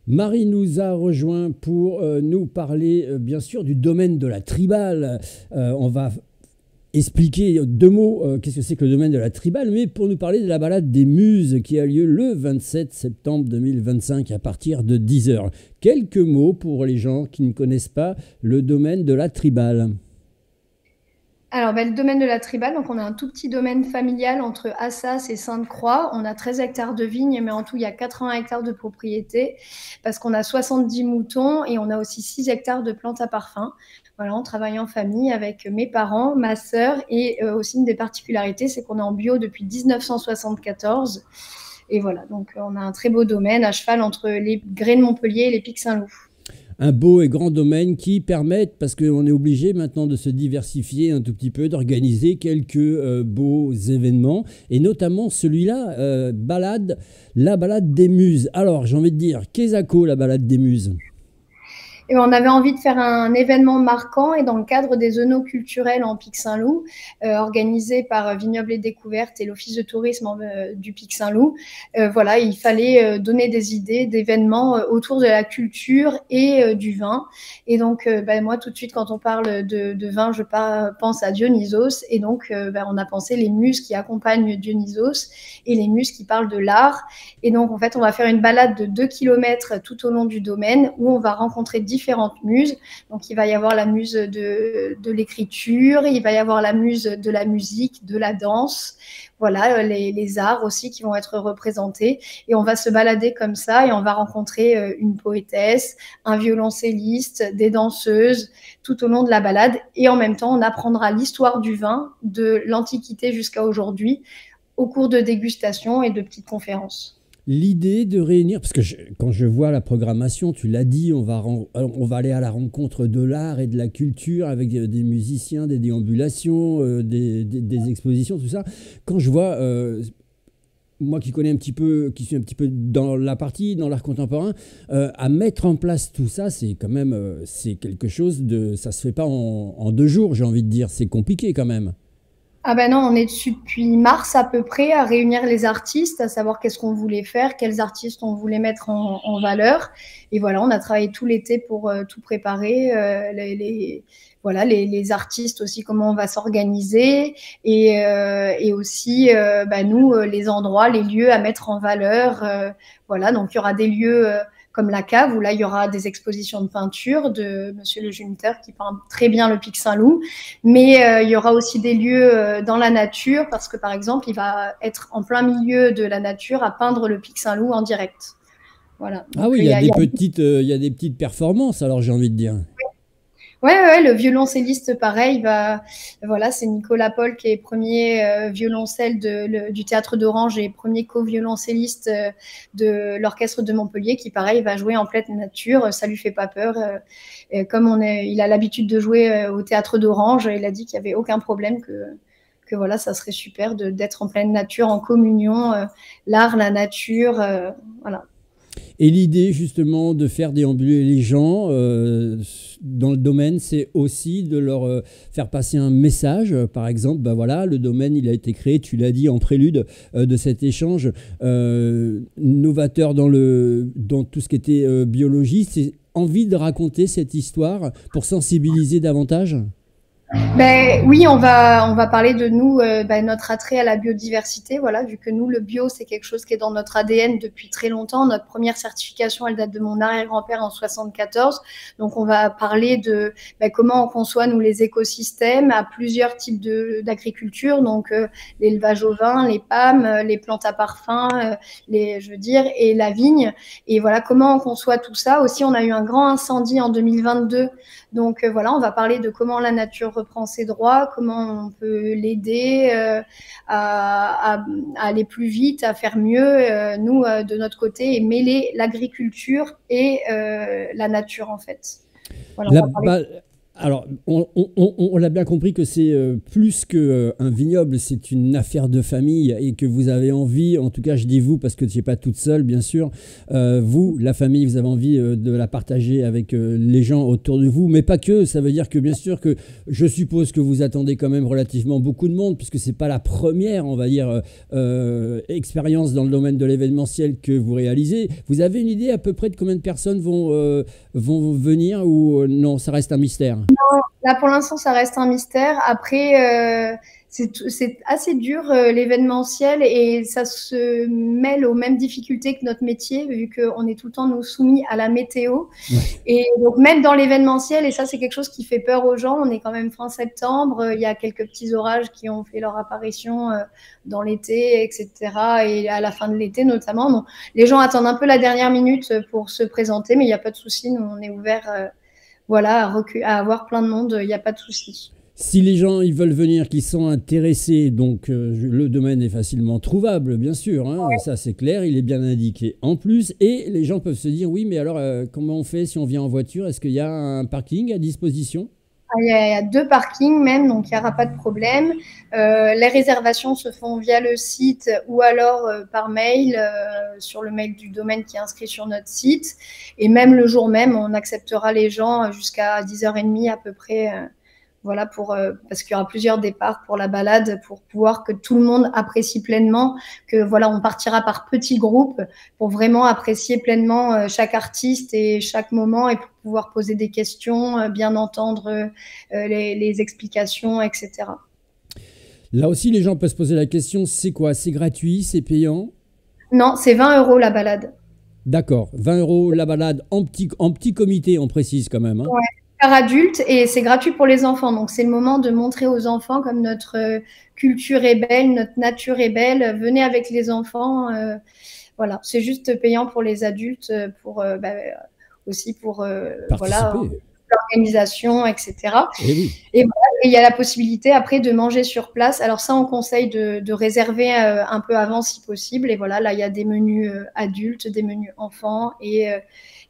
Marie nous a rejoint pour nous parler bien sûr du domaine de la tribale. On va expliquer deux mots qu'est-ce que c'est que le domaine de la tribale, mais pour nous parler de la balade des Muses qui a lieu le 27 septembre 2025 à partir de 10 heures. Quelques mots pour les gens qui ne connaissent pas le domaine de la tribale. Alors, le domaine de la tribale, donc on a un tout petit domaine familial entre Assas et Sainte-Croix. On a 13 hectares de vignes, mais en tout, il y a 80 hectares de propriété parce qu'on a 70 moutons et on a aussi 6 hectares de plantes à parfum. Voilà, on travaille en famille avec mes parents, ma sœur et aussi une des particularités, c'est qu'on est en bio depuis 1974. Et voilà, donc on a un très beau domaine à cheval entre les Grès de Montpellier et les Pics Saint-Loup. Un beau et grand domaine qui permettent, parce qu'on est obligé maintenant de se diversifier un tout petit peu, d'organiser quelques beaux événements, et notamment celui-là, la balade des Muses. Alors, j'ai envie de dire, qu'est-ce que la balade des Muses? Et on avait envie de faire un événement marquant et dans le cadre des œnoculturels en Pic Saint-Loup, organisé par Vignobles et Découvertes et l'Office de tourisme du Pic Saint-Loup, voilà, il fallait donner des idées d'événements autour de la culture et du vin. Et donc, moi, tout de suite, quand on parle de vin, je pense à Dionysos. Et donc, on a pensé les muses qui accompagnent Dionysos et les muses qui parlent de l'art. Et donc, en fait, on va faire une balade de 2 kilomètres tout au long du domaine où on va rencontrer différentes muses. Donc, il va y avoir la muse de l'écriture, il va y avoir la muse de la musique, de la danse. Voilà, les arts aussi qui vont être représentés. Et on va se balader comme ça et on va rencontrer une poétesse, un violoncelliste, des danseuses tout au long de la balade. Et en même temps, on apprendra l'histoire du vin de l'Antiquité jusqu'à aujourd'hui au cours de dégustations et de petites conférences. L'idée de réunir, parce que quand je vois la programmation, tu l'as dit, on va aller à la rencontre de l'art et de la culture avec des musiciens, des déambulations, des expositions, tout ça. Quand je vois, moi qui connais un petit peu, qui suis un petit peu dans la partie, dans l'art contemporain, à mettre en place tout ça, c'est quand même, c'est quelque chose de, ça se fait pas en 2 jours, j'ai envie de dire, c'est compliqué quand même. Ah ben non, on est dessus depuis mars à peu près à réunir les artistes, à savoir qu'est-ce qu'on voulait faire, quels artistes on voulait mettre en valeur. Et voilà, on a travaillé tout l'été pour tout préparer, voilà, les artistes aussi, comment on va s'organiser et aussi nous, les endroits, les lieux à mettre en valeur. Voilà, donc il y aura des lieux comme la cave où là il y aura des expositions de peinture de Monsieur Le Junter qui peint très bien le Pic Saint-Loup. Mais il y aura aussi des lieux dans la nature parce que, par exemple, il va être en plein milieu de la nature à peindre le Pic Saint-Loup en direct. Voilà. Ah Donc, oui, il y a des petites performances, alors j'ai envie de dire. ouais, le violoncelliste, pareil, voilà, c'est Nicolas Paul qui est premier violoncelle du Théâtre d'Orange et premier co-violoncelliste de l'Orchestre de Montpellier qui, pareil, va jouer en pleine nature. Ça lui fait pas peur. Comme il a l'habitude de jouer au Théâtre d'Orange, il a dit qu'il y avait aucun problème que voilà, ça serait super d'être en pleine nature, en communion, l'art, la nature, voilà. Et l'idée justement de faire déambuler les gens dans le domaine, c'est aussi de leur faire passer un message. Par exemple, bah voilà, le domaine, il a été créé, tu l'as dit en prélude de cet échange, novateur dans tout ce qui était biologie. C'est envie de raconter cette histoire pour sensibiliser davantage. Ben oui, on va parler de nous, notre attrait à la biodiversité. Voilà, vu que nous, le bio, c'est quelque chose qui est dans notre ADN depuis très longtemps. Notre première certification, elle date de mon arrière-grand-père en 74. Donc, on va parler de comment on conçoit nous les écosystèmes à plusieurs types d'agriculture. Donc, l'élevage ovin, les PAM, les plantes à parfum, je veux dire, et la vigne. Et voilà, comment on conçoit tout ça. Aussi, on a eu un grand incendie en 2022. Donc voilà, on va parler de comment la nature reprend ses droits, comment on peut l'aider à aller plus vite, à faire mieux, nous, de notre côté, et mêler l'agriculture et la nature, en fait. Voilà, on La va parler. ba- Alors, on l'a bien compris que c'est plus qu'un vignoble, c'est une affaire de famille et que vous avez envie, en tout cas je dis vous parce que tu n'es pas toute seule bien sûr, vous, la famille, vous avez envie de la partager avec les gens autour de vous, mais pas que, ça veut dire que bien sûr que je suppose que vous attendez quand même relativement beaucoup de monde puisque c'est pas la première, on va dire, expérience dans le domaine de l'événementiel que vous réalisez. Vous avez une idée à peu près de combien de personnes vont venir ou non, ça reste un mystère? Là, pour l'instant, ça reste un mystère. Après, c'est assez dur l'événementiel et ça se mêle aux mêmes difficultés que notre métier, vu qu'on est tout le temps nous soumis à la météo. Ouais. Et donc, même dans l'événementiel, et ça, c'est quelque chose qui fait peur aux gens, on est quand même fin septembre, il y a quelques petits orages qui ont fait leur apparition dans l'été, etc. Et à la fin de l'été, notamment. Donc, les gens attendent un peu la dernière minute pour se présenter, mais il n'y a pas de souci, nous, on est ouvert. Voilà, à avoir plein de monde, il n'y a pas de souci. Si les gens ils veulent venir, qui sont intéressés, donc le domaine est facilement trouvable, bien sûr, hein, ça c'est clair, il est bien indiqué en plus. Et les gens peuvent se dire, oui, mais alors comment on fait si on vient en voiture? Est-ce qu'il y a un parking à disposition? Il y a 2 parkings même, donc il n'y aura pas de problème. Les réservations se font via le site ou alors par mail, sur le mail du domaine qui est inscrit sur notre site. Et même le jour même, on acceptera les gens jusqu'à 10h30 à peu près. Voilà, parce qu'il y aura plusieurs départs pour la balade, pour pouvoir que tout le monde apprécie pleinement, que voilà, on partira par petits groupes pour vraiment apprécier pleinement chaque artiste et chaque moment et pour pouvoir poser des questions, bien entendre les explications, etc. Là aussi, les gens peuvent se poser la question, c'est quoi? C'est gratuit, c'est payant? Non, c'est 20 € la balade. D'accord, 20 euros la balade en petit comité, on précise quand même, hein. Ouais, par adulte et c'est gratuit pour les enfants. Donc c'est le moment de montrer aux enfants comme notre culture est belle, notre nature est belle. Venez avec les enfants. Voilà, c'est juste payant pour les adultes, aussi pour voilà, Participer. l'organisation, etc. Eh oui. Et voilà, et il y a la possibilité après de manger sur place. Alors ça, on conseille de réserver un peu avant si possible. Et voilà, là, il y a des menus adultes, des menus enfants et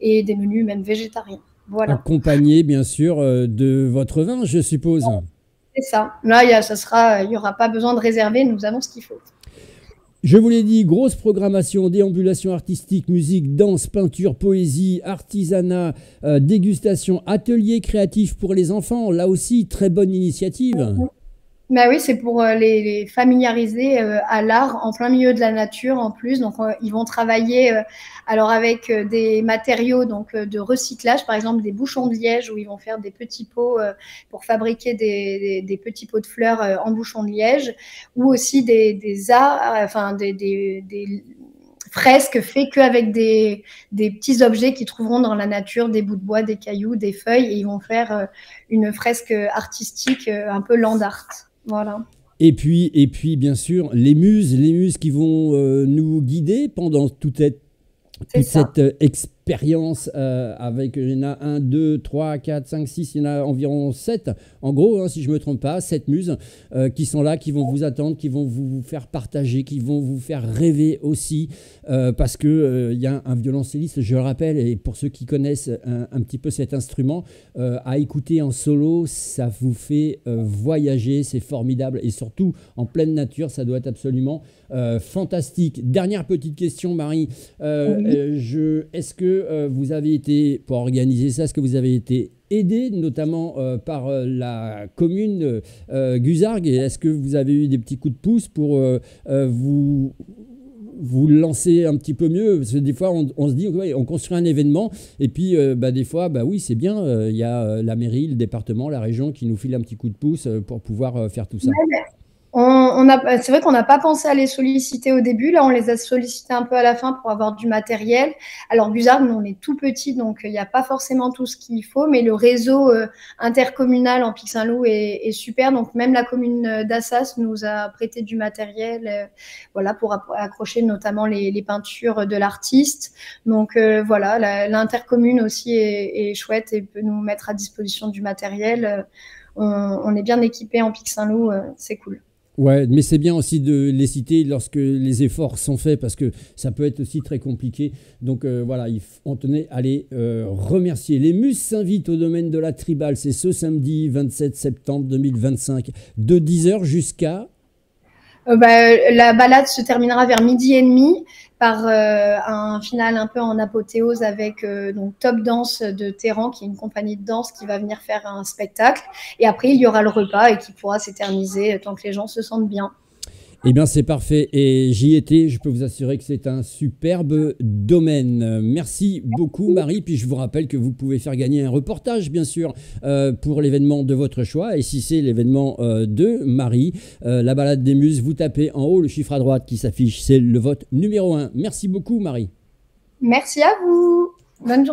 des menus même végétariens. Voilà. Accompagné, bien sûr, de votre vin, je suppose. C'est ça. Là, il y aura pas besoin de réserver. Nous avons ce qu'il faut. Je vous l'ai dit, grosse programmation, déambulation artistique, musique, danse, peinture, poésie, artisanat, dégustation, atelier créatif pour les enfants. Là aussi, très bonne initiative. Bah oui, c'est pour les familiariser à l'art en plein milieu de la nature en plus. Donc, ils vont travailler alors avec des matériaux donc de recyclage, par exemple des bouchons de liège où ils vont faire des petits pots pour fabriquer des petits pots de fleurs en bouchons de liège, ou aussi des arts, enfin des fresques faites qu'avec des petits objets qu'ils trouveront dans la nature, des bouts de bois, des cailloux, des feuilles, et ils vont faire une fresque artistique un peu land art. Voilà. Et puis, bien sûr, les muses qui vont nous guider pendant C'est toute ça. cette expérience avec, il y en a 1, 2, 3, 4, 5, 6, il y en a environ 7, en gros, hein, si je ne me trompe pas, 7 muses qui sont là, qui vont vous attendre, qui vont vous faire partager, qui vont vous faire rêver aussi, parce que il y a un violoncelliste, je le rappelle, et pour ceux qui connaissent un petit peu cet instrument, à écouter en solo, ça vous fait voyager, c'est formidable, et surtout en pleine nature, ça doit être absolument fantastique. Dernière petite question, Marie. Oui. Est-ce que vous avez été, pour organiser ça, est-ce que vous avez été aidé notamment par la commune Guzargues, et est-ce que vous avez eu des petits coups de pouce pour vous lancer un petit peu mieux? Parce que des fois, on se dit, ouais, on construit un événement, et puis des fois, oui, c'est bien, il y a la mairie, le département, la région qui nous file un petit coup de pouce pour pouvoir faire tout ça. C'est vrai qu'on n'a pas pensé à les solliciter au début. Là, on les a sollicités un peu à la fin pour avoir du matériel. Alors, Guzargues, nous, on est tout petit, donc il n'y a pas forcément tout ce qu'il faut. Mais le réseau intercommunal en Pic Saint-Loup est super. Donc, même la commune d'Assas nous a prêté du matériel voilà, pour accrocher notamment les peintures de l'artiste. Donc, voilà, l'intercommune aussi est chouette et peut nous mettre à disposition du matériel. On est bien équipés en Pic Saint-Loup, c'est cool. Ouais, mais c'est bien aussi de les citer lorsque les efforts sont faits parce que ça peut être aussi très compliqué. Donc voilà, on tenait à les remercier. Les Muses s'invitent au domaine de la Tribal. C'est ce samedi 27 septembre 2025 de 10h jusqu'à... La balade se terminera vers 12h30 par un final un peu en apothéose avec donc Top Dance de Téhéran, qui est une compagnie de danse qui va venir faire un spectacle. Et après, il y aura le repas et qui pourra s'éterniser tant que les gens se sentent bien. Eh bien, c'est parfait. Et j'y étais. Je peux vous assurer que c'est un superbe domaine. Merci beaucoup, Marie. Puis je vous rappelle que vous pouvez faire gagner un reportage, bien sûr, pour l'événement de votre choix. Et si c'est l'événement de Marie, la balade des Muses, vous tapez en haut le chiffre à droite qui s'affiche. C'est le vote numéro 1. Merci beaucoup, Marie. Merci à vous. Bonne journée.